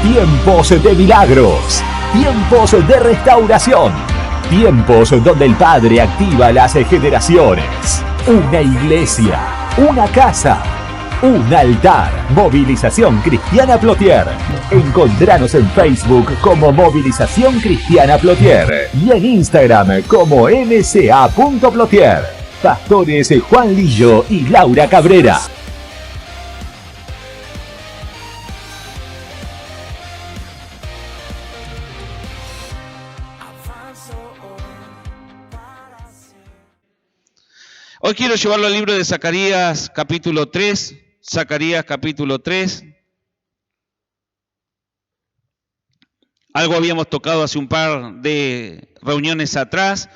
Tiempos de milagros, tiempos de restauración, tiempos donde el Padre activa las generaciones. Una iglesia, una casa, un altar. Movilización Cristiana Plotier. Encontranos en Facebook como Movilización Cristiana Plotier y en Instagram como mca.plotier. Pastores Juan Lillo y Laura Cabrera. Hoy quiero llevarlo al libro de Zacarías capítulo 3. Zacarías capítulo 3. Algo habíamos tocado hace un par de reuniones atrás,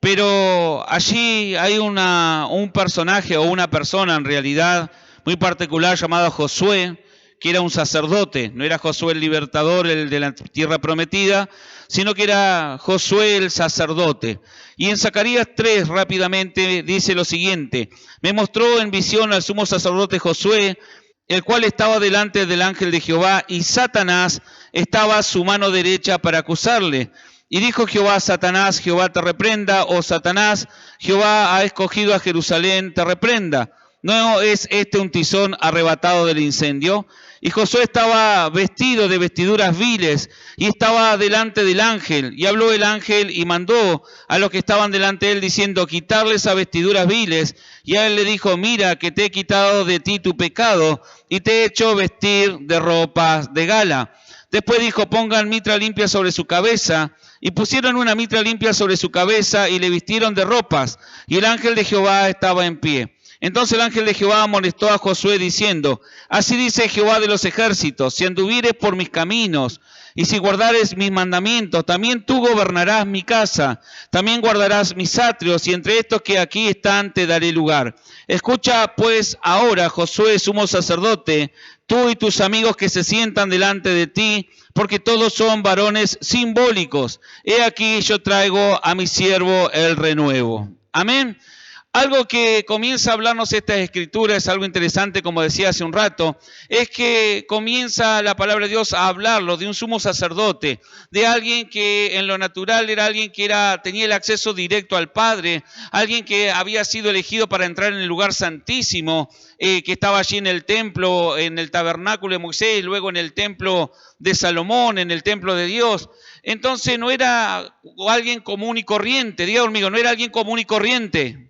pero allí hay un personaje o una persona en realidad muy particular llamado Josué, que era un sacerdote. No era Josué el libertador, el de la tierra prometida, sino que era Josué el sacerdote. Y en Zacarías 3 rápidamente dice lo siguiente: me mostró en visión al sumo sacerdote Josué, el cual estaba delante del ángel de Jehová, y Satanás estaba a su mano derecha para acusarle. Y dijo Jehová a Satanás: Jehová te reprenda, oh Satanás, Jehová ha escogido a Jerusalén, te reprenda. ¿No es este un tizón arrebatado del incendio? Y Josué estaba vestido de vestiduras viles y estaba delante del ángel. Y habló el ángel y mandó a los que estaban delante de él diciendo: quitarles a vestiduras viles. Y a él le dijo: mira que te he quitado de ti tu pecado y te he hecho vestir de ropas de gala. Después dijo: pongan mitra limpia sobre su cabeza. Y pusieron una mitra limpia sobre su cabeza y le vistieron de ropas. Y el ángel de Jehová estaba en pie. Entonces el ángel de Jehová amonestó a Josué diciendo: así dice Jehová de los ejércitos, si anduvieres por mis caminos y si guardares mis mandamientos, también tú gobernarás mi casa, también guardarás mis atrios, y entre estos que aquí están te daré lugar. Escucha pues ahora, Josué, sumo sacerdote, tú y tus amigos que se sientan delante de ti, porque todos son varones simbólicos. He aquí yo traigo a mi siervo el renuevo. Amén. Algo que comienza a hablarnos esta escritura es algo interesante, como decía hace un rato, es que comienza la palabra de Dios a hablarlo de un sumo sacerdote, de alguien que en lo natural era alguien que tenía el acceso directo al Padre, alguien que había sido elegido para entrar en el lugar santísimo, que estaba allí en el templo, en el tabernáculo de Moisés, y luego en el templo de Salomón, en el templo de Dios. Entonces no era alguien común y corriente, diga conmigo, no era alguien común y corriente,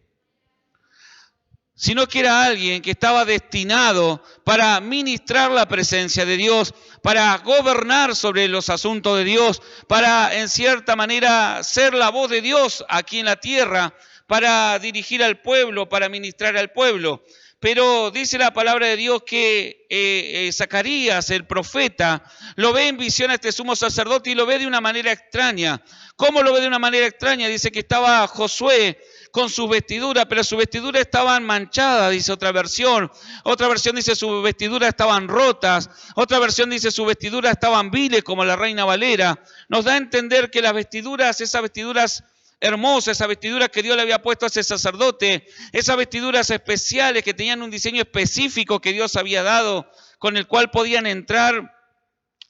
sino que era alguien que estaba destinado para ministrar la presencia de Dios, para gobernar sobre los asuntos de Dios, para en cierta manera ser la voz de Dios aquí en la tierra, para dirigir al pueblo, para ministrar al pueblo. Pero dice la palabra de Dios que Zacarías, el profeta, lo ve en visión a este sumo sacerdote y lo ve de una manera extraña. ¿Cómo lo ve de una manera extraña? Dice que estaba Josué con sus vestiduras, pero sus vestiduras estaban manchadas, dice otra versión. Otra versión dice sus vestiduras estaban rotas. Otra versión dice sus vestiduras estaban viles, como la Reina Valera. Nos da a entender que las vestiduras, esas vestiduras hermosas, esa vestidura que Dios le había puesto a ese sacerdote, esas vestiduras especiales que tenían un diseño específico que Dios había dado, con el cual podían entrar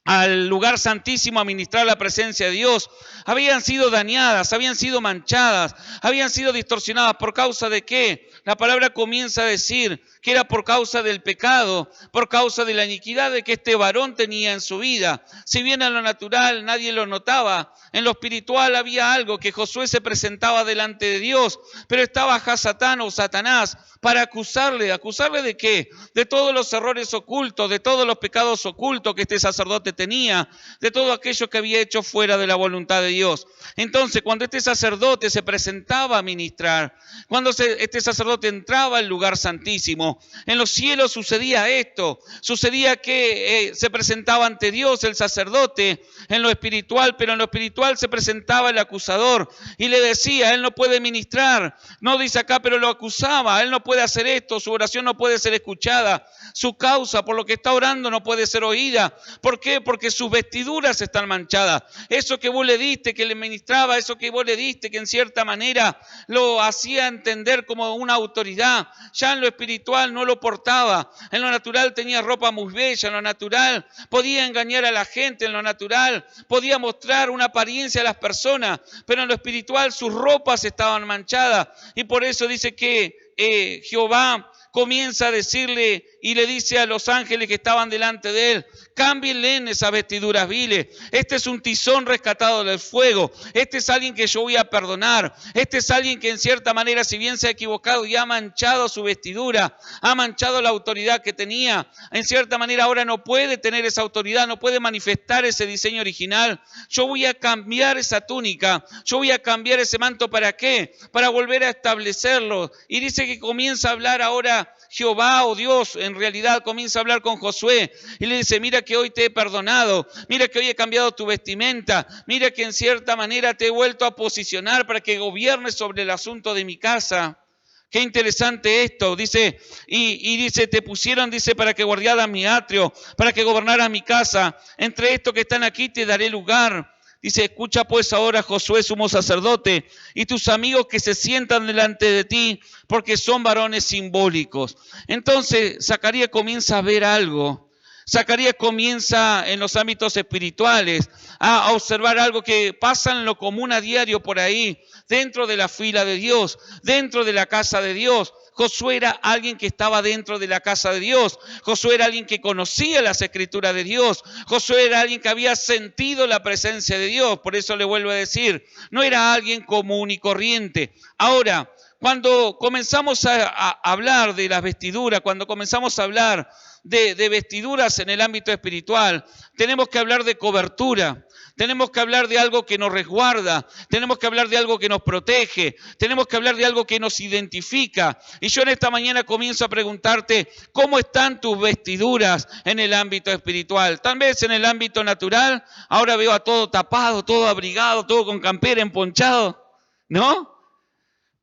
al lugar santísimo a ministrar la presencia de Dios, habían sido dañadas, habían sido manchadas, habían sido distorsionadas. ¿Por causa de qué? La palabra comienza a decir que era por causa del pecado, por causa de la iniquidad de que este varón tenía en su vida. Si bien en lo natural nadie lo notaba, en lo espiritual había algo, que Josué se presentaba delante de Dios, pero estaba Hasatán o Satanás para acusarle. ¿Acusarle de qué? De todos los errores ocultos, de todos los pecados ocultos que este sacerdote tenía, de todo aquello que había hecho fuera de la voluntad de Dios. Entonces, cuando este sacerdote se presentaba a ministrar, cuando este sacerdote entraba al lugar santísimo, en los cielos sucedía esto, sucedía que se presentaba ante Dios el sacerdote en lo espiritual, pero en lo espiritual se presentaba el acusador y le decía: él no puede ministrar, no dice acá, pero lo acusaba, él no puede hacer esto, su oración no puede ser escuchada, su causa por lo que está orando no puede ser oída. ¿Por qué? qué? Porque sus vestiduras están manchadas. Eso que vos le diste, que le ministraba, eso que vos le diste, que en cierta manera lo hacía entender como una autoridad, ya en lo espiritual no lo portaba. En lo natural tenía ropa muy bella, en lo natural podía engañar a la gente, en lo natural podía mostrar una apariencia a las personas, pero en lo espiritual sus ropas estaban manchadas. Y por eso dice que Jehová comienza a decirle y le dice a los ángeles que estaban delante de él: cámbienle en esas vestiduras viles. Este es un tizón rescatado del fuego. Este es alguien que yo voy a perdonar. Este es alguien que en cierta manera, si bien se ha equivocado y ha manchado su vestidura, ha manchado la autoridad que tenía, en cierta manera ahora no puede tener esa autoridad, no puede manifestar ese diseño original. Yo voy a cambiar esa túnica, yo voy a cambiar ese manto. ¿Para qué? Para volver a establecerlo. Y dice que comienza a hablar ahora Jehová o Dios, en realidad comienza a hablar con Josué y le dice: mira que hoy te he perdonado, mira que hoy he cambiado tu vestimenta, mira que en cierta manera te he vuelto a posicionar para que gobiernes sobre el asunto de mi casa. Qué interesante esto, dice, y dice: te pusieron, dice, para que guardaras mi atrio, para que gobernaras mi casa. Entre estos que están aquí te daré lugar. Dice: escucha pues ahora, Josué, sumo sacerdote, y tus amigos que se sientan delante de ti, porque son varones simbólicos. Entonces, Zacarías comienza a ver algo. Zacarías comienza en los ámbitos espirituales a observar algo que pasa en lo común a diario por ahí, dentro de la fila de Dios, dentro de la casa de Dios. Josué era alguien que estaba dentro de la casa de Dios. Josué era alguien que conocía las escrituras de Dios. Josué era alguien que había sentido la presencia de Dios. Por eso le vuelvo a decir, no era alguien común y corriente. Ahora, cuando comenzamos a hablar de las vestiduras, cuando comenzamos a hablar de vestiduras en el ámbito espiritual, tenemos que hablar de cobertura. Tenemos que hablar de algo que nos resguarda, tenemos que hablar de algo que nos protege, tenemos que hablar de algo que nos identifica. Y yo en esta mañana comienzo a preguntarte: ¿cómo están tus vestiduras en el ámbito espiritual? Tal vez en el ámbito natural, ahora veo a todo tapado, todo abrigado, todo con campera, emponchado, ¿no?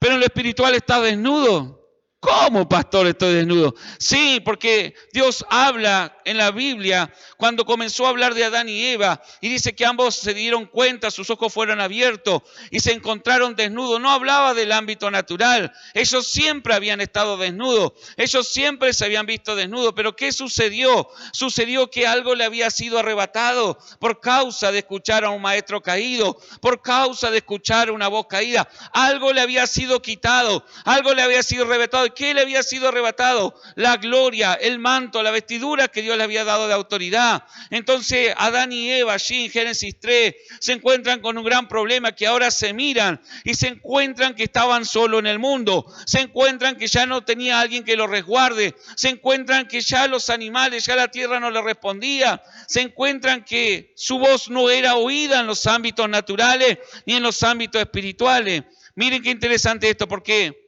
Pero en lo espiritual está desnudo. ¿Cómo, pastor, estoy desnudo? Sí, porque Dios habla en la Biblia cuando comenzó a hablar de Adán y Eva y dice que ambos se dieron cuenta, sus ojos fueron abiertos y se encontraron desnudos. No hablaba del ámbito natural. Ellos siempre habían estado desnudos. Ellos siempre se habían visto desnudos. Pero ¿qué sucedió? Sucedió que algo le había sido arrebatado por causa de escuchar a un maestro caído, por causa de escuchar una voz caída. Algo le había sido quitado, algo le había sido arrebatado. ¿Qué le había sido arrebatado? La gloria, el manto, la vestidura que Dios le había dado de autoridad. Entonces Adán y Eva allí en Génesis 3 se encuentran con un gran problema, que ahora se miran y se encuentran que estaban solos en el mundo, se encuentran que ya no tenía alguien que los resguarde, se encuentran que ya los animales, ya la tierra no les respondía, se encuentran que su voz no era oída en los ámbitos naturales ni en los ámbitos espirituales. Miren qué interesante esto, porque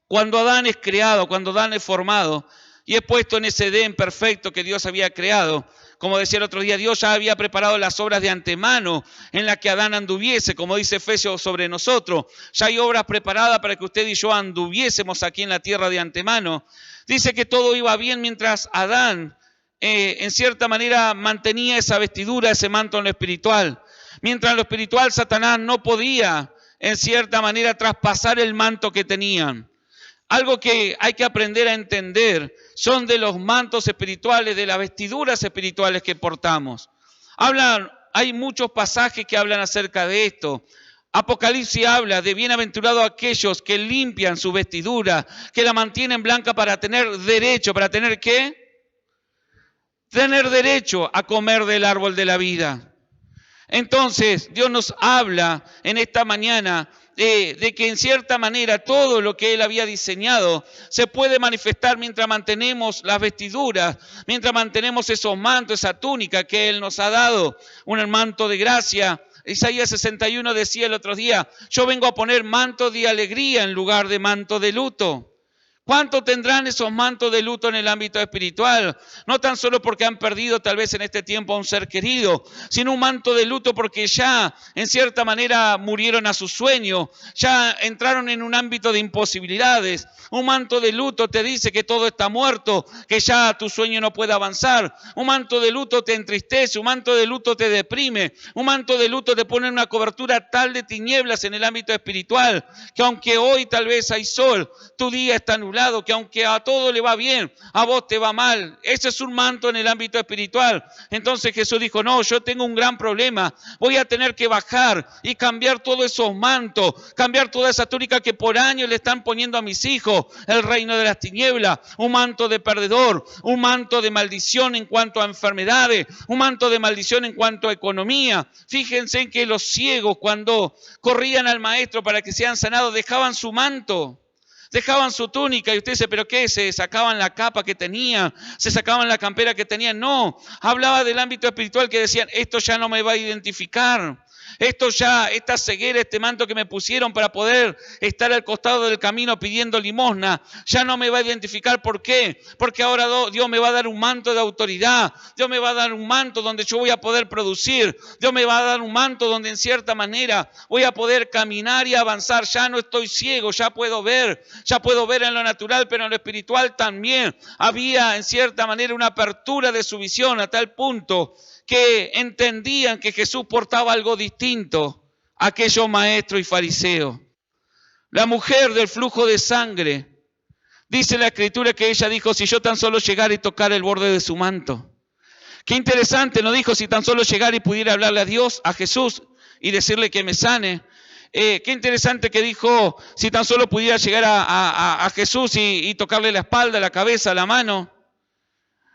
cuando Adán es creado, cuando Adán es formado y es puesto en ese Edén perfecto que Dios había creado, como decía el otro día, Dios ya había preparado las obras de antemano en las que Adán anduviese, como dice Efesios sobre nosotros. Ya hay obras preparadas para que usted y yo anduviésemos aquí en la tierra de antemano. Dice que todo iba bien mientras Adán, en cierta manera, mantenía esa vestidura, ese manto en lo espiritual. Mientras en lo espiritual Satanás no podía, en cierta manera, traspasar el manto que tenían. Algo que hay que aprender a entender son de los mantos espirituales, de las vestiduras espirituales que portamos. Hay muchos pasajes que hablan acerca de esto. Apocalipsis habla de bienaventurados aquellos que limpian su vestidura, que la mantienen blanca para tener derecho. ¿Para tener qué? Tener derecho a comer del árbol de la vida. Entonces, Dios nos habla en esta mañana de que en cierta manera todo lo que Él había diseñado se puede manifestar mientras mantenemos las vestiduras, mientras mantenemos esos mantos, esa túnica que Él nos ha dado, un manto de gracia. Isaías 61 decía el otro día: yo vengo a poner manto de alegría en lugar de manto de luto. ¿Cuánto tendrán esos mantos de luto en el ámbito espiritual? No tan solo porque han perdido tal vez en este tiempo a un ser querido, sino un manto de luto porque ya en cierta manera murieron a su sueño, ya entraron en un ámbito de imposibilidades. Un manto de luto te dice que todo está muerto, que ya tu sueño no puede avanzar. Un manto de luto te entristece, un manto de luto te deprime, un manto de luto te pone en una cobertura tal de tinieblas en el ámbito espiritual, que aunque hoy tal vez hay sol, tu día está nublado, que aunque a todo le va bien, a vos te va mal. Ese es un manto en el ámbito espiritual. Entonces Jesús dijo, no, yo tengo un gran problema, voy a tener que bajar y cambiar todos esos mantos, cambiar toda esa túnica que por años le están poniendo a mis hijos, el reino de las tinieblas, un manto de perdedor, un manto de maldición en cuanto a enfermedades, un manto de maldición en cuanto a economía. Fíjense en que los ciegos cuando corrían al maestro para que sean sanados dejaban su manto, dejaban su túnica, y usted dice, ¿pero qué? ¿Se sacaban la capa que tenían? ¿Se sacaban la campera que tenían? No, hablaba del ámbito espiritual, que decían, esto ya no me va a identificar. Esto ya, esta ceguera, este manto que me pusieron para poder estar al costado del camino pidiendo limosna, ya no me va a identificar. ¿Por qué? Porque ahora Dios me va a dar un manto de autoridad. Dios me va a dar un manto donde yo voy a poder producir. Dios me va a dar un manto donde en cierta manera voy a poder caminar y avanzar. Ya no estoy ciego, ya puedo ver en lo natural, pero en lo espiritual también. Había en cierta manera una apertura de su visión a tal punto que entendían que Jesús portaba algo distinto a aquellos maestros y fariseos. La mujer del flujo de sangre, dice la Escritura que ella dijo, si yo tan solo llegara y tocara el borde de su manto. Qué interesante, no dijo si tan solo llegara y pudiera hablarle a Dios, a Jesús, y decirle que me sane. Qué interesante que dijo, si tan solo pudiera llegar a Jesús y tocarle la espalda, la cabeza, la mano.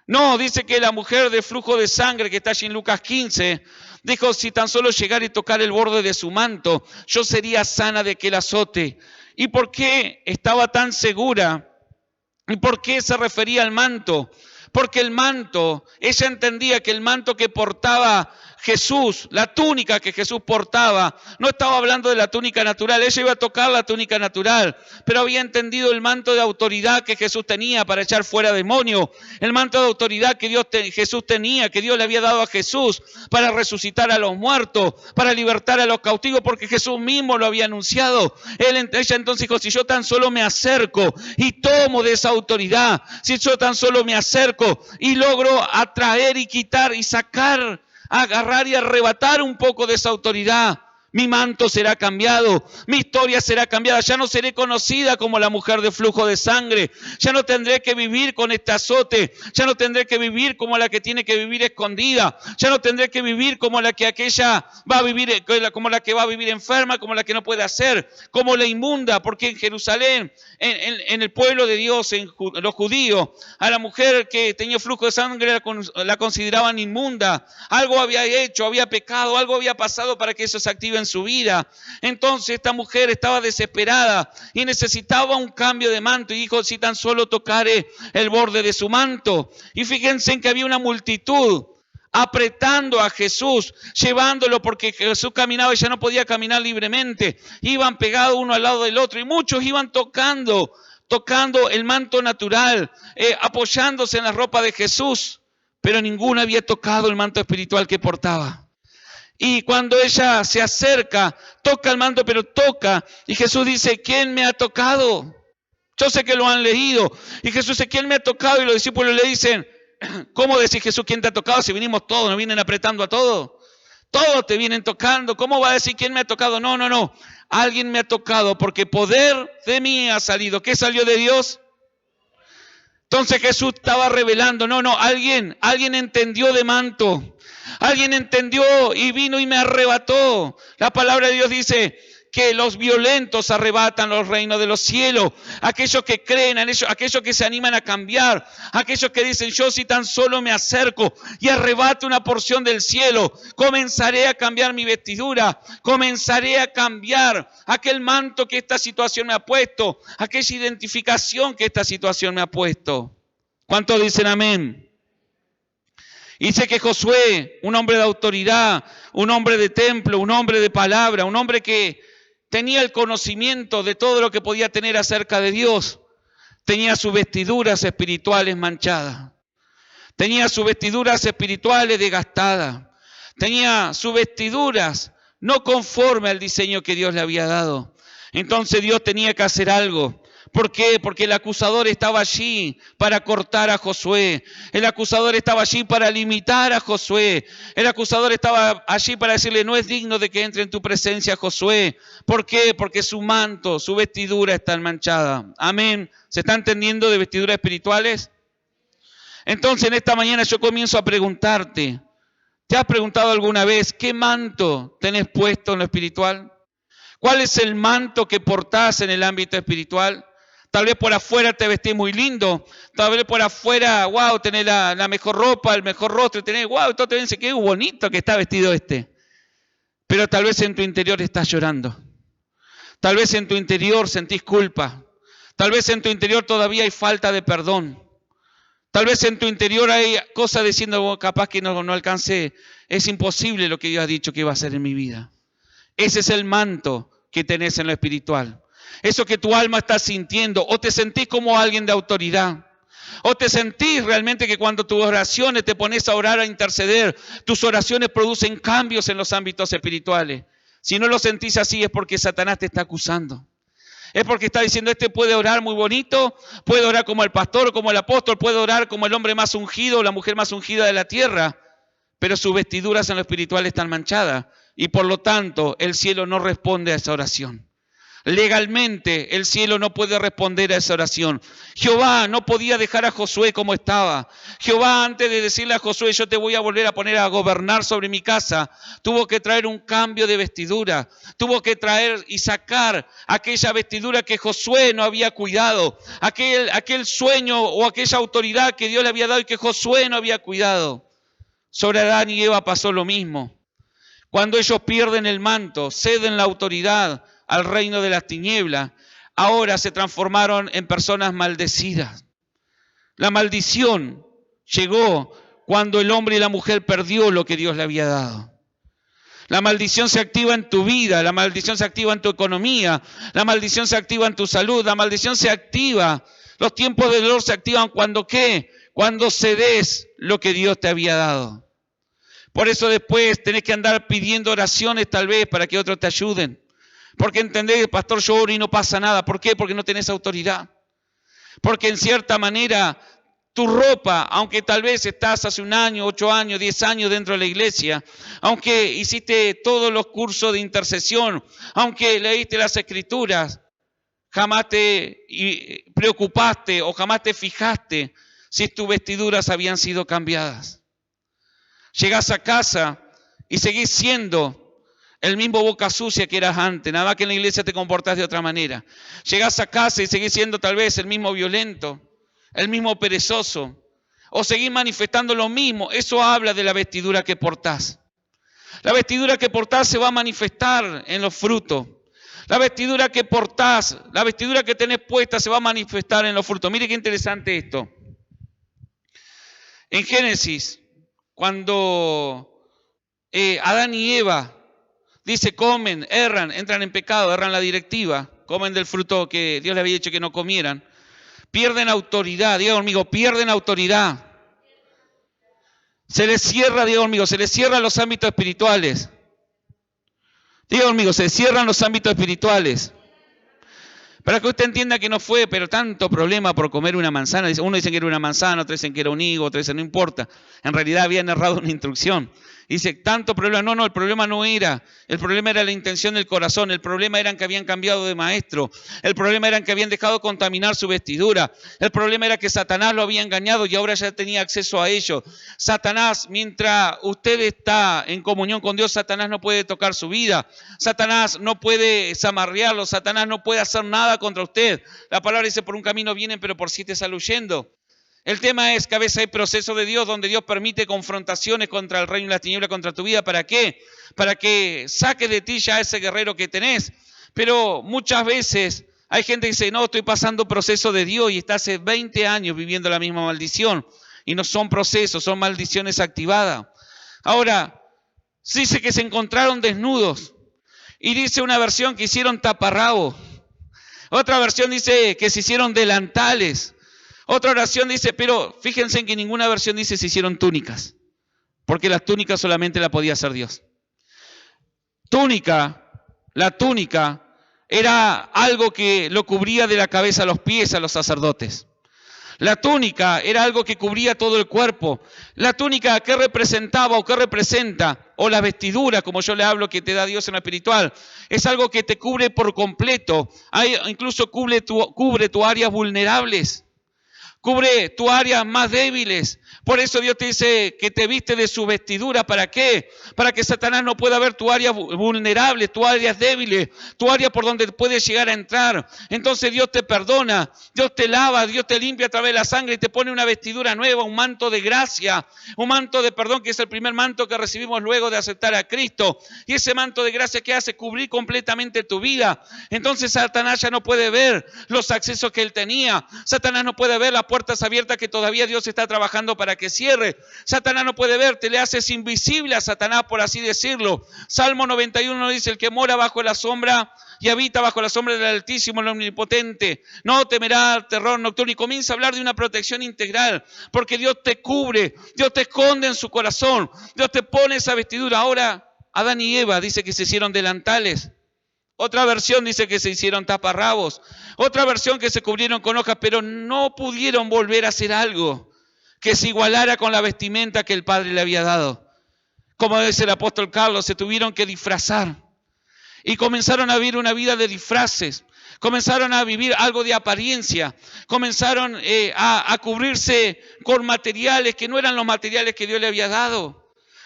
No, dice que la mujer de flujo de sangre, que está allí en Lucas 15, dijo, si tan solo llegar y tocar el borde de su manto, yo sería sana de aquel azote. ¿Y por qué estaba tan segura? ¿Y por qué se refería al manto? Porque el manto, ella entendía que el manto que portaba Jesús, la túnica que Jesús portaba, no estaba hablando de la túnica natural, ella iba a tocar la túnica natural, pero había entendido el manto de autoridad que Jesús tenía para echar fuera demonios, el manto de autoridad que Jesús tenía, que Dios le había dado a Jesús para resucitar a los muertos, para libertar a los cautivos, porque Jesús mismo lo había anunciado. Ella entonces dijo, si yo tan solo me acerco y tomo de esa autoridad, si yo tan solo me acerco y logro atraer y quitar y sacar, agarrar y arrebatar un poco de esa autoridad, mi manto será cambiado, mi historia será cambiada, ya no seré conocida como la mujer de flujo de sangre, ya no tendré que vivir con este azote, ya no tendré que vivir como la que tiene que vivir escondida, ya no tendré que vivir como la que aquella va a vivir, como la que va a vivir enferma, como la que no puede hacer, como la inmunda, porque en Jerusalén, en el pueblo de Dios, en los judíos, a la mujer que tenía flujo de sangre la consideraban inmunda, algo había hecho, había pecado, algo había pasado para que eso se active en su vida. Entonces esta mujer estaba desesperada y necesitaba un cambio de manto y dijo, si tan solo tocare el borde de su manto. Y fíjense en que había una multitud apretando a Jesús, llevándolo, porque Jesús caminaba y ya no podía caminar libremente. Iban pegados uno al lado del otro y muchos iban tocando el manto natural, apoyándose en la ropa de Jesús, pero ninguno había tocado el manto espiritual que portaba. Y cuando ella se acerca, toca el manto, pero toca, y Jesús dice, ¿quién me ha tocado? Yo sé que lo han leído, y Jesús dice, ¿quién me ha tocado? Y los discípulos le dicen, ¿cómo decís, Jesús, quién te ha tocado? Si vinimos todos, nos vienen apretando a todos. Todos te vienen tocando. ¿Cómo va a decir quién me ha tocado? No. Alguien me ha tocado porque poder de mí ha salido. ¿Qué salió de Dios? Entonces Jesús estaba revelando. Alguien entendió de manto. Alguien entendió y vino y me arrebató. La palabra de Dios dice que los violentos arrebatan los reinos de los cielos. Aquellos que creen en ellos, aquellos que se animan a cambiar, aquellos que dicen, yo si tan solo me acerco y arrebato una porción del cielo, comenzaré a cambiar mi vestidura, comenzaré a cambiar aquel manto que esta situación me ha puesto, aquella identificación que esta situación me ha puesto. ¿Cuántos dicen amén? Dice que Josué, un hombre de autoridad, un hombre de templo, un hombre de palabra, un hombre que tenía el conocimiento de todo lo que podía tener acerca de Dios, tenía sus vestiduras espirituales manchadas. Tenía sus vestiduras espirituales desgastadas. Tenía sus vestiduras no conforme al diseño que Dios le había dado. Entonces Dios tenía que hacer algo. ¿Por qué? Porque el acusador estaba allí para cortar a Josué. El acusador estaba allí para limitar a Josué. El acusador estaba allí para decirle, no es digno de que entre en tu presencia Josué. ¿Por qué? Porque su manto, su vestidura está manchada. Amén. ¿Se está entendiendo de vestiduras espirituales? Entonces en esta mañana yo comienzo a preguntarte, ¿te has preguntado alguna vez qué manto tenés puesto en lo espiritual? ¿Cuál es el manto que portás en el ámbito espiritual? Tal vez por afuera te vestís muy lindo, tal vez por afuera, wow, tenés la mejor ropa, el mejor rostro, tenés, wow, todo te dice, qué bonito que está vestido este. Pero tal vez en tu interior estás llorando. Tal vez en tu interior sentís culpa. Tal vez en tu interior todavía hay falta de perdón. Tal vez en tu interior hay cosas diciendo, capaz que no alcancé, es imposible lo que Dios ha dicho que iba a hacer en mi vida. Ese es el manto que tenés en lo espiritual. Eso que tu alma está sintiendo, o te sentís como alguien de autoridad, o te sentís realmente que cuando tus oraciones te pones a orar, a interceder, tus oraciones producen cambios en los ámbitos espirituales. Si no lo sentís así es porque Satanás te está acusando. Es porque está diciendo, este puede orar muy bonito, puede orar como el pastor o como el apóstol, puede orar como el hombre más ungido o la mujer más ungida de la tierra, pero sus vestiduras en lo espiritual están manchadas y por lo tanto el cielo no responde a esa oración. Legalmente el cielo no puede responder a esa oración. Jehová no podía dejar a Josué como estaba. Jehová, antes de decirle a Josué, yo te voy a volver a poner a gobernar sobre mi casa, tuvo que traer un cambio de vestidura. Tuvo que traer y sacar aquella vestidura que Josué no había cuidado. Aquel sueño o aquella autoridad que Dios le había dado y que Josué no había cuidado. Sobre Adán y Eva pasó lo mismo. Cuando ellos pierden el manto, ceden la autoridad al reino de las tinieblas, ahora se transformaron en personas maldecidas. La maldición llegó cuando el hombre y la mujer perdió lo que Dios le había dado. La maldición se activa en tu vida, la maldición se activa en tu economía, la maldición se activa en tu salud, la maldición se activa. Los tiempos de dolor se activan cuando ¿qué? Cuando cedes lo que Dios te había dado. Por eso después tenés que andar pidiendo oraciones tal vez para que otros te ayuden. Porque entendés, pastor, yo oro y no pasa nada. ¿Por qué? Porque no tenés autoridad. Porque en cierta manera tu ropa, aunque tal vez estás hace 1 año, 8 años, 10 años dentro de la iglesia, aunque hiciste todos los cursos de intercesión, aunque leíste las escrituras, jamás te preocupaste o jamás te fijaste si tus vestiduras habían sido cambiadas. Llegás a casa y seguís siendo el mismo boca sucia que eras antes, nada más que en la iglesia te comportás de otra manera. Llegás a casa y seguís siendo tal vez el mismo violento, el mismo perezoso, o seguís manifestando lo mismo. Eso habla de la vestidura que portás. La vestidura que portás se va a manifestar en los frutos. La vestidura que portás, la vestidura que tenés puesta se va a manifestar en los frutos. Mire qué interesante esto. En Génesis, cuando Adán y Eva dice, comen, erran, entran en pecado, erran la directiva, comen del fruto que Dios les había dicho que no comieran, pierden autoridad, diga conmigo, pierden autoridad. Se les cierra, diga conmigo, se les cierran los ámbitos espirituales. Diga conmigo, se cierran los ámbitos espirituales. Para que usted entienda que no fue, pero tanto problema por comer una manzana. Uno dice que era una manzana, otros dicen que era un higo, otros dicen no importa. En realidad habían errado una instrucción. Dice, tanto problema. No, el problema no era. El problema era la intención del corazón. El problema era que habían cambiado de maestro. El problema era que habían dejado contaminar su vestidura. El problema era que Satanás lo había engañado y ahora ya tenía acceso a ello. Satanás, mientras usted está en comunión con Dios, Satanás no puede tocar su vida. Satanás no puede zamarrearlo. Satanás no puede hacer nada contra usted. La palabra dice, por un camino vienen, pero por 7 sale huyendo. El tema es que a veces hay procesos de Dios donde Dios permite confrontaciones contra el reino de las tinieblas, contra tu vida. ¿Para qué? Para que saques de ti ya ese guerrero que tenés. Pero muchas veces hay gente que dice, no, estoy pasando proceso de Dios y está hace 20 años viviendo la misma maldición. Y no son procesos, son maldiciones activadas. Ahora, dice que se encontraron desnudos. Y dice una versión que hicieron taparrabo. Otra versión dice que se hicieron delantales. Otra oración dice, pero fíjense en que ninguna versión dice se hicieron túnicas, porque las túnicas solamente la podía hacer Dios. La túnica era algo que lo cubría de la cabeza a los pies a los sacerdotes. La túnica era algo que cubría todo el cuerpo. La túnica, ¿qué representaba o qué representa? O la vestidura, como yo le hablo, que te da Dios en lo espiritual. Es algo que te cubre por completo. Incluso cubre tus áreas vulnerables. Cubre tus áreas más débiles. Por eso Dios te dice que te viste de su vestidura. ¿Para qué? Para que Satanás no pueda ver tu área vulnerable, tu área débil, tu área por donde puedes llegar a entrar. Entonces Dios te perdona, Dios te lava, Dios te limpia a través de la sangre y te pone una vestidura nueva, un manto de gracia, un manto de perdón, que es el primer manto que recibimos luego de aceptar a Cristo. Y ese manto de gracia que hace cubrir completamente tu vida. Entonces Satanás ya no puede ver los accesos que él tenía. Satanás no puede ver las puertas abiertas que todavía Dios está trabajando para que cierre. Satanás no puede ver, te le haces invisible a Satanás, por así decirlo. Salmo 91 dice, el que mora bajo la sombra y habita bajo la sombra del Altísimo, el Omnipotente, no temerá terror nocturno. Y comienza a hablar de una protección integral, porque Dios te cubre, Dios te esconde en su corazón, Dios te pone esa vestidura. Ahora, Adán y Eva dice que se hicieron delantales. Otra versión dice que se hicieron taparrabos. Otra versión que se cubrieron con hojas, pero no pudieron volver a hacer algo que se igualara con la vestimenta que el Padre le había dado. Como dice el apóstol Carlos, se tuvieron que disfrazar. Y comenzaron a vivir una vida de disfraces. Comenzaron a vivir algo de apariencia. Comenzaron a cubrirse con materiales que no eran los materiales que Dios le había dado.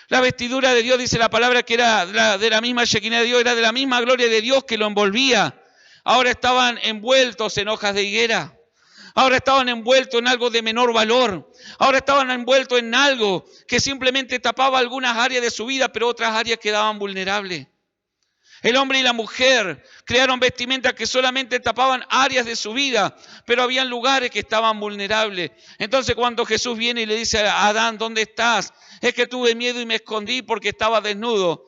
La vestidura de Dios, dice la palabra, que era de la misma Shekinah de Dios, era de la misma gloria de Dios que lo envolvía. Ahora estaban envueltos en hojas de higuera. Ahora estaban envueltos en algo de menor valor. Ahora estaban envueltos en algo que simplemente tapaba algunas áreas de su vida, pero otras áreas quedaban vulnerables. El hombre y la mujer crearon vestimentas que solamente tapaban áreas de su vida, pero habían lugares que estaban vulnerables. Entonces cuando Jesús viene y le dice a Adán, ¿dónde estás? Es que tuve miedo y me escondí porque estaba desnudo.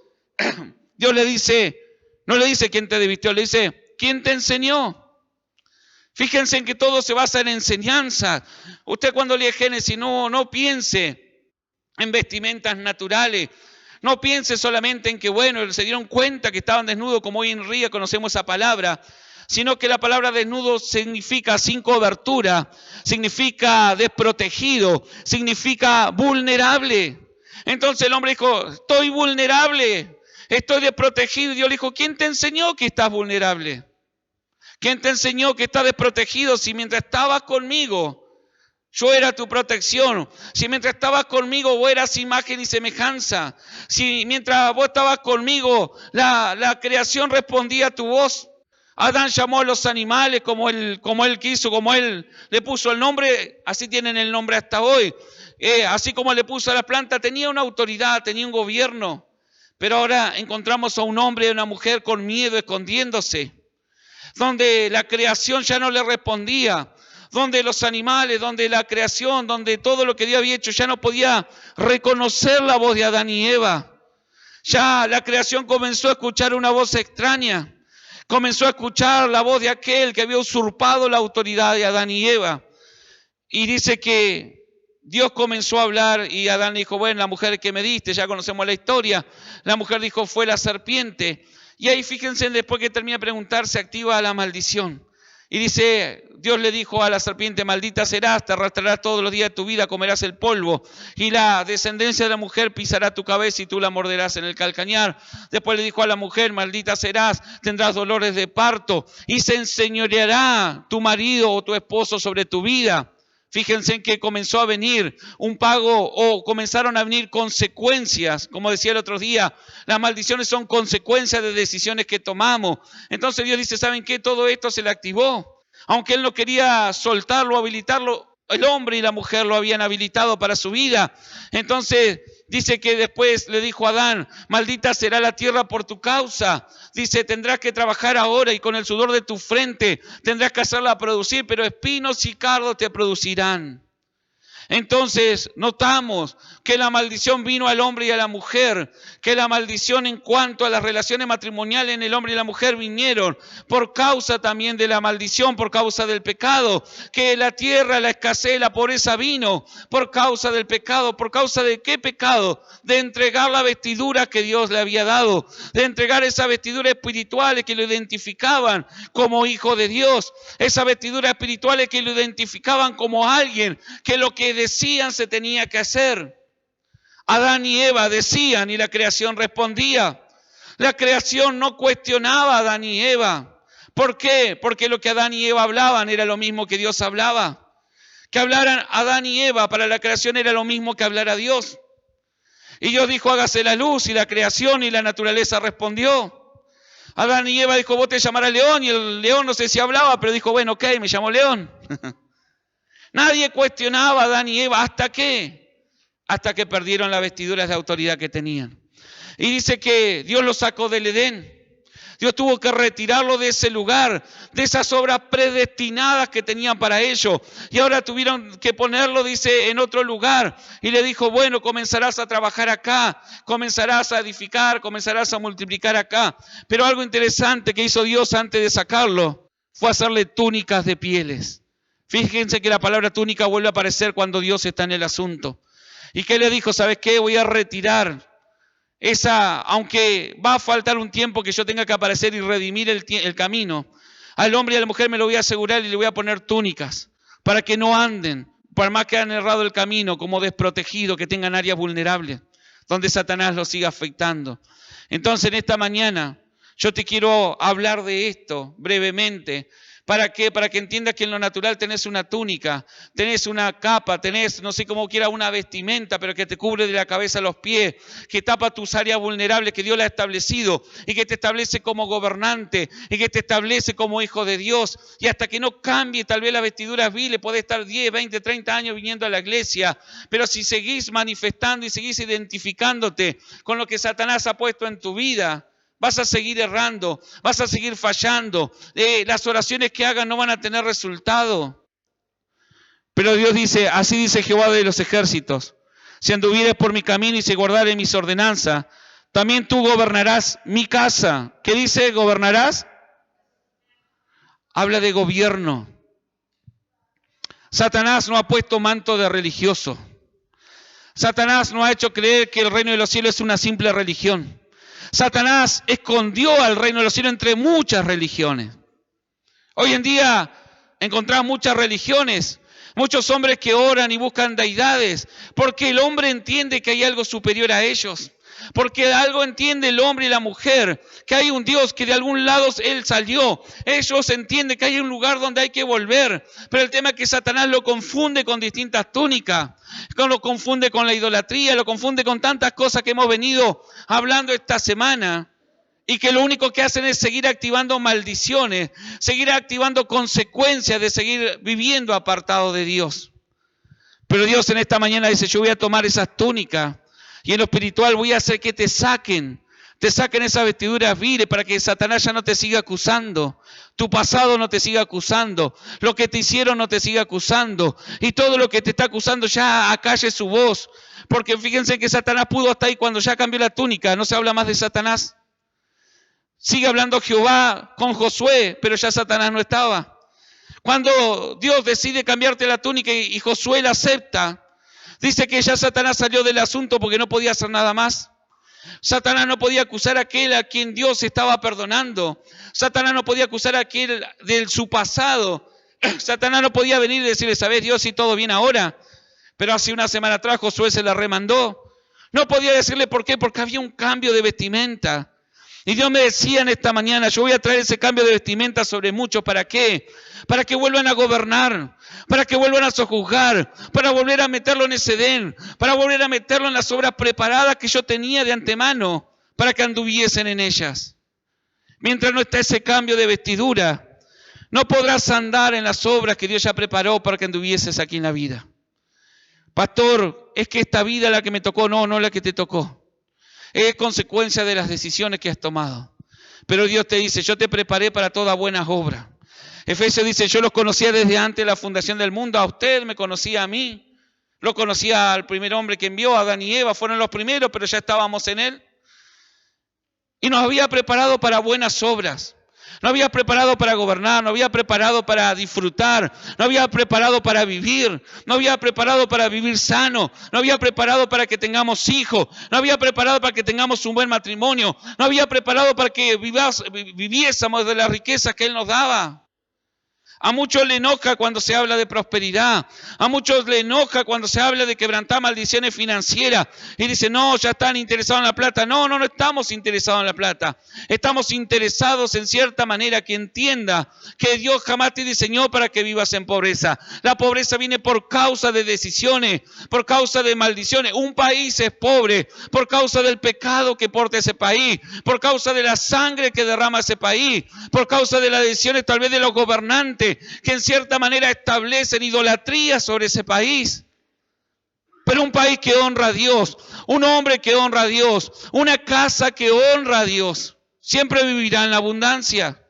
Dios le dice, no le dice quién te desvistió, le dice, ¿quién te enseñó? Fíjense en que todo se basa en enseñanza. Usted cuando lee Génesis no piense en vestimentas naturales. No piense solamente en que, bueno, se dieron cuenta que estaban desnudos, como hoy en día conocemos esa palabra, sino que la palabra desnudo significa sin cobertura, significa desprotegido, significa vulnerable. Entonces el hombre dijo, estoy vulnerable, estoy desprotegido. Y Dios le dijo, ¿quién te enseñó que estás vulnerable? ¿Quién te enseñó que estás desprotegido si mientras estabas conmigo yo era tu protección? Si mientras estabas conmigo vos eras imagen y semejanza. Si mientras vos estabas conmigo la creación respondía a tu voz. Adán llamó a los animales como él quiso, como él le puso el nombre, así tienen el nombre hasta hoy. Así como le puso a la planta, tenía una autoridad, tenía un gobierno. Pero ahora encontramos a un hombre y a una mujer con miedo, escondiéndose. Donde la creación ya no le respondía, donde los animales, donde la creación, donde todo lo que Dios había hecho ya no podía reconocer la voz de Adán y Eva. Ya la creación comenzó a escuchar una voz extraña, comenzó a escuchar la voz de aquel que había usurpado la autoridad de Adán y Eva. Y dice que Dios comenzó a hablar y Adán dijo, bueno, la mujer que me diste, ya conocemos la historia. La mujer dijo, fue la serpiente. Y ahí fíjense, después que termina de preguntar, se activa la maldición. Y dice, Dios le dijo a la serpiente, maldita serás, te arrastrarás todos los días de tu vida, comerás el polvo. Y la descendencia de la mujer pisará tu cabeza y tú la morderás en el calcañar. Después le dijo a la mujer, maldita serás, tendrás dolores de parto. Y se enseñoreará tu marido o tu esposo sobre tu vida. Fíjense en que comenzó a venir un pago o comenzaron a venir consecuencias. Como decía el otro día, las maldiciones son consecuencias de decisiones que tomamos. Entonces Dios dice, ¿saben qué? Todo esto se le activó. Aunque Él no quería soltarlo, habilitarlo, el hombre y la mujer lo habían habilitado para su vida. Entonces dice que después le dijo a Adán, maldita será la tierra por tu causa. Dice, tendrás que trabajar ahora y con el sudor de tu frente tendrás que hacerla producir, pero espinos y cardos te producirán. Entonces notamos que la maldición vino al hombre y a la mujer, que la maldición en cuanto a las relaciones matrimoniales en el hombre y la mujer vinieron por causa también de la maldición, por causa del pecado, que la tierra, la escasez, la pobreza vino por causa del pecado. ¿Por causa de qué pecado? De entregar la vestidura que Dios le había dado, de entregar esas vestiduras espirituales que lo identificaban como hijo de Dios, esas vestiduras espirituales que lo identificaban como alguien que lo que decían se tenía que hacer. Adán y Eva decían y la creación respondía. La creación no cuestionaba a Adán y Eva. ¿Por qué? Porque lo que Adán y Eva hablaban era lo mismo que Dios hablaba. Que hablaran Adán y Eva para la creación era lo mismo que hablar a Dios. Y Dios dijo, hágase la luz, y la creación y la naturaleza respondió. Adán y Eva dijo, vos te llamarás León, y el león no sé si hablaba, pero dijo, bueno, ok, me llamo León. Nadie cuestionaba a Adán y Eva. ¿Hasta qué? Hasta que perdieron las vestiduras de autoridad que tenían. Y dice que Dios los sacó del Edén. Dios tuvo que retirarlo de ese lugar, de esas obras predestinadas que tenían para ellos. Y ahora tuvieron que ponerlo, dice, en otro lugar. Y le dijo, bueno, comenzarás a trabajar acá, comenzarás a edificar, comenzarás a multiplicar acá. Pero algo interesante que hizo Dios antes de sacarlo fue hacerle túnicas de pieles. Fíjense que la palabra túnica vuelve a aparecer cuando Dios está en el asunto. ¿Y qué le dijo? ¿Sabes qué? Voy a retirar aunque va a faltar un tiempo que yo tenga que aparecer y redimir el camino, al hombre y a la mujer me lo voy a asegurar y le voy a poner túnicas para que no anden, por más que han errado el camino, como desprotegidos, que tengan áreas vulnerables, donde Satanás los siga afectando. Entonces en esta mañana yo te quiero hablar de esto brevemente. ¿Para qué? Para que entiendas que en lo natural tenés una túnica, tenés una capa, tenés, no sé cómo quiera, una vestimenta, pero que te cubre de la cabeza a los pies, que tapa tus áreas vulnerables que Dios la ha establecido y que te establece como gobernante y que te establece como hijo de Dios. Y hasta que no cambie tal vez las vestiduras viles, podés estar 10, 20, 30 años viniendo a la iglesia, pero si seguís manifestando y seguís identificándote con lo que Satanás ha puesto en tu vida, vas a seguir errando, vas a seguir fallando. Las oraciones que hagan no van a tener resultado. Pero Dios dice, así dice Jehová de los ejércitos, si anduvieres por mi camino y si guardares mis ordenanzas, también tú gobernarás mi casa. ¿Qué dice? ¿Gobernarás? Habla de gobierno. Satanás no ha puesto manto de religioso. Satanás no ha hecho creer que el reino de los cielos es una simple religión. Satanás escondió al reino de los cielos entre muchas religiones. Hoy en día encontramos muchas religiones, muchos hombres que oran y buscan deidades, porque el hombre entiende que hay algo superior a ellos. Porque algo entiende el hombre y la mujer, que hay un Dios que de algún lado Él salió. Ellos entienden que hay un lugar donde hay que volver. Pero el tema es que Satanás lo confunde con distintas túnicas. Lo confunde con la idolatría, lo confunde con tantas cosas que hemos venido hablando esta semana. Y que lo único que hacen es seguir activando maldiciones, seguir activando consecuencias de seguir viviendo apartado de Dios. Pero Dios en esta mañana dice, yo voy a tomar esas túnicas. Y en lo espiritual voy a hacer que te saquen esas vestiduras viles para que Satanás ya no te siga acusando. Tu pasado no te siga acusando. Lo que te hicieron no te siga acusando. Y todo lo que te está acusando ya acalle su voz. Porque fíjense que Satanás pudo hasta ahí cuando ya cambió la túnica. No se habla más de Satanás. Sigue hablando Jehová con Josué, pero ya Satanás no estaba. Cuando Dios decide cambiarte la túnica y Josué la acepta, dice que ya Satanás salió del asunto porque no podía hacer nada más. Satanás no podía acusar a aquel a quien Dios estaba perdonando. Satanás no podía acusar a aquel de su pasado. Satanás no podía venir y decirle, ¿sabes Dios si todo bien ahora? Pero hace una semana atrás Josué se la remandó. No podía decirle por qué, porque había un cambio de vestimenta. Y Dios me decía en esta mañana, yo voy a traer ese cambio de vestimenta sobre muchos. ¿Para qué? Para que vuelvan a gobernar, para que vuelvan a sojuzgar, para volver a meterlo en ese Edén, para volver a meterlo en las obras preparadas que yo tenía de antemano, para que anduviesen en ellas. Mientras no está ese cambio de vestidura, no podrás andar en las obras que Dios ya preparó para que anduvieses aquí en la vida. Pastor, es que esta vida es la que me tocó, no la que te tocó. Es consecuencia de las decisiones que has tomado. Pero Dios te dice, yo te preparé para toda buena obra. Efesios dice, yo los conocía desde antes de la fundación del mundo, a usted me conocía a mí. Lo conocía al primer hombre que envió, Adán y Eva, fueron los primeros, pero ya estábamos en él. Y nos había preparado para buenas obras. Nos había preparado para gobernar, nos había preparado para disfrutar, nos había preparado para vivir, nos había preparado para vivir sano, nos había preparado para que tengamos hijos, nos había preparado para que tengamos un buen matrimonio, nos había preparado para que viviésemos de las riquezas que Él nos daba. A muchos le enoja cuando se habla de prosperidad. A muchos le enoja cuando se habla de quebrantar maldiciones financieras. Y dicen, no, ya están interesados en la plata. No estamos interesados en la plata. Estamos interesados en cierta manera que entienda que Dios jamás te diseñó para que vivas en pobreza. La pobreza viene por causa de decisiones, por causa de maldiciones. Un país es pobre por causa del pecado que porta ese país, por causa de la sangre que derrama ese país, por causa de las decisiones tal vez de los gobernantes, que en cierta manera establecen idolatría sobre ese país. Pero un país que honra a Dios, un hombre que honra a Dios, una casa que honra a Dios, siempre vivirá en la abundancia,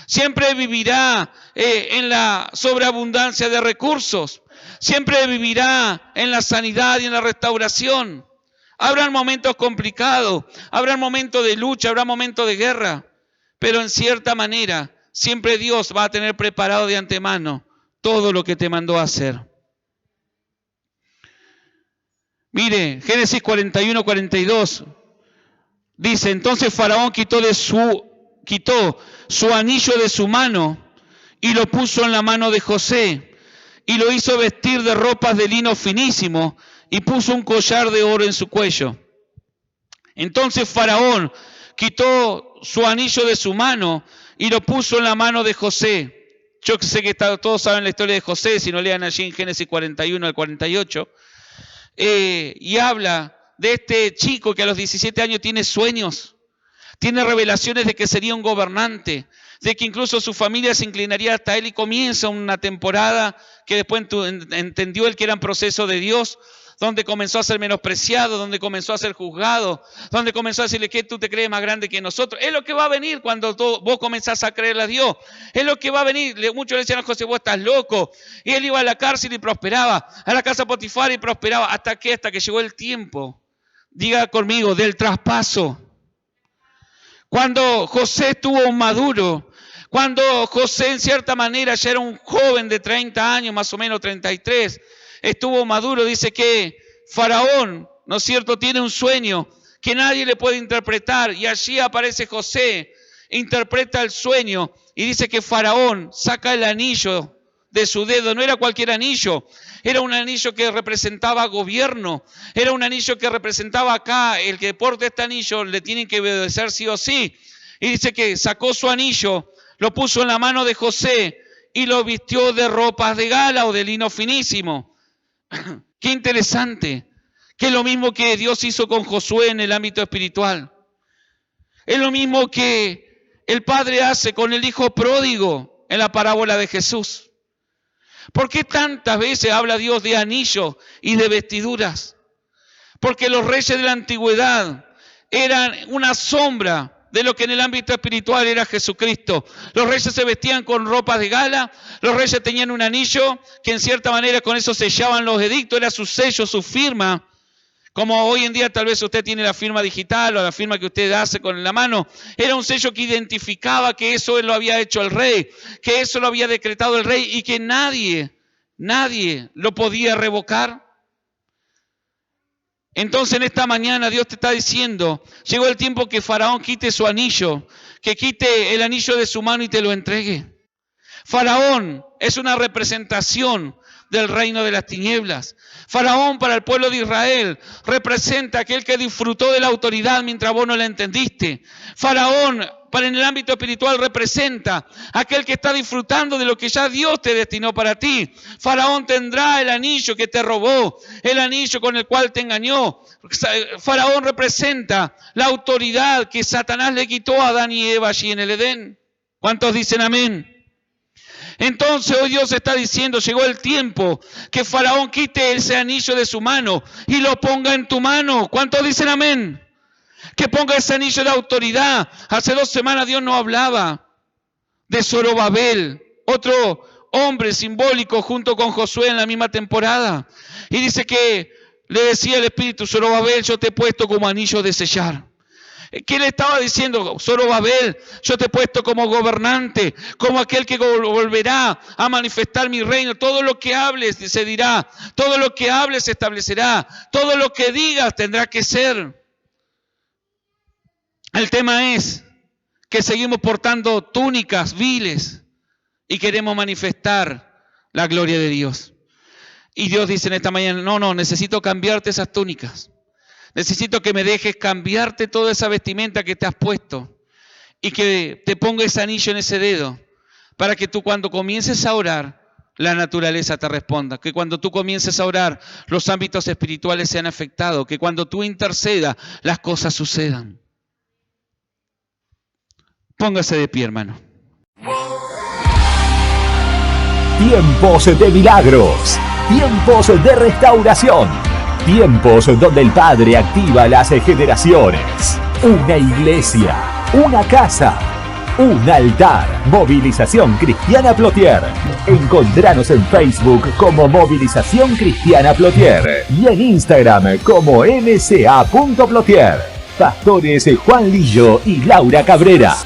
siempre vivirá en la sobreabundancia de recursos, siempre vivirá en la sanidad y en la restauración. Habrán momentos complicados, habrán momentos de lucha, habrá momentos de guerra, pero en cierta manera siempre Dios va a tener preparado de antemano todo lo que te mandó a hacer. Mire, Génesis 41, 42. Dice, entonces Faraón quitó su anillo de su mano y lo puso en la mano de José y lo hizo vestir de ropas de lino finísimo y puso un collar de oro en su cuello. Entonces Faraón quitó su anillo de su mano y lo puso en la mano de José. Yo sé que todos saben la historia de José, si no lean allí en Génesis 41 al 48. Y habla de este chico que a los 17 años tiene sueños, tiene revelaciones de que sería un gobernante, de que incluso su familia se inclinaría hasta él y comienza una temporada que después entendió él que era un proceso de Dios, donde comenzó a ser menospreciado, donde comenzó a ser juzgado, donde comenzó a decirle que tú te crees más grande que nosotros. Es lo que va a venir cuando vos comenzás a creerle a Dios. Es lo que va a venir. Muchos le decían a José, vos estás loco. Y él iba a la cárcel y prosperaba, a la casa de Potifar y prosperaba. ¿Hasta qué? Hasta que llegó el tiempo. Diga conmigo, del traspaso. Cuando José estuvo maduro, cuando José en cierta manera ya era un joven de 30 años, más o menos 33, estuvo maduro, dice que Faraón, ¿no es cierto?, tiene un sueño que nadie le puede interpretar y allí aparece José, interpreta el sueño y dice que Faraón saca el anillo de su dedo, no era cualquier anillo, era un anillo que representaba gobierno, era un anillo que representaba acá, el que porte este anillo le tienen que obedecer sí o sí, y dice que sacó su anillo, lo puso en la mano de José y lo vistió de ropas de gala o de lino finísimo. Qué interesante, que es lo mismo que Dios hizo con Josué en el ámbito espiritual. Es lo mismo que el Padre hace con el Hijo pródigo en la parábola de Jesús. ¿Por qué tantas veces habla Dios de anillos y de vestiduras? Porque los reyes de la antigüedad eran una sombra de lo que en el ámbito espiritual era Jesucristo. Los reyes se vestían con ropas de gala, los reyes tenían un anillo que en cierta manera con eso sellaban los edictos, era su sello, su firma. Como hoy en día tal vez usted tiene la firma digital o la firma que usted hace con la mano, era un sello que identificaba que eso lo había hecho el rey, que eso lo había decretado el rey y que nadie lo podía revocar. Entonces en esta mañana Dios te está diciendo, llegó el tiempo que Faraón quite su anillo, que quite el anillo de su mano y te lo entregue. Faraón es una representación del reino de las tinieblas. Faraón para el pueblo de Israel representa aquel que disfrutó de la autoridad mientras vos no la entendiste. Faraón para en el ámbito espiritual representa aquel que está disfrutando de lo que ya Dios te destinó para ti. Faraón tendrá el anillo que te robó, el anillo con el cual te engañó. Faraón representa la autoridad que Satanás le quitó a Adán y Eva allí en el Edén. ¿Cuántos dicen amén? Entonces hoy Dios está diciendo, llegó el tiempo que Faraón quite ese anillo de su mano y lo ponga en tu mano. ¿Cuántos dicen amén? Que ponga ese anillo de autoridad. Hace 2 semanas Dios nos hablaba de Zorobabel, otro hombre simbólico junto con Josué en la misma temporada. Y dice que le decía el Espíritu: Zorobabel, yo te he puesto como anillo de sellar. ¿Qué le estaba diciendo? Zorobabel, yo te he puesto como gobernante, como aquel que volverá a manifestar mi reino. Todo lo que hables se dirá, todo lo que hables se establecerá, todo lo que digas tendrá que ser. El tema es que seguimos portando túnicas viles y queremos manifestar la gloria de Dios. Y Dios dice en esta mañana: no, necesito cambiarte esas túnicas. Necesito que me dejes cambiarte toda esa vestimenta que te has puesto y que te ponga ese anillo en ese dedo, para que tú, cuando comiences a orar, la naturaleza te responda. Que cuando tú comiences a orar, los ámbitos espirituales sean afectados. Que cuando tú intercedas, las cosas sucedan. Póngase de pie, hermano. Tiempos de milagros, tiempos de restauración, tiempos donde el Padre activa las generaciones. Una iglesia, una casa, un altar. Movilización Cristiana Plotier. Encontranos en Facebook como Movilización Cristiana Plotier y en Instagram como mca.plotier. Pastores Juan Lillo y Laura Cabrera.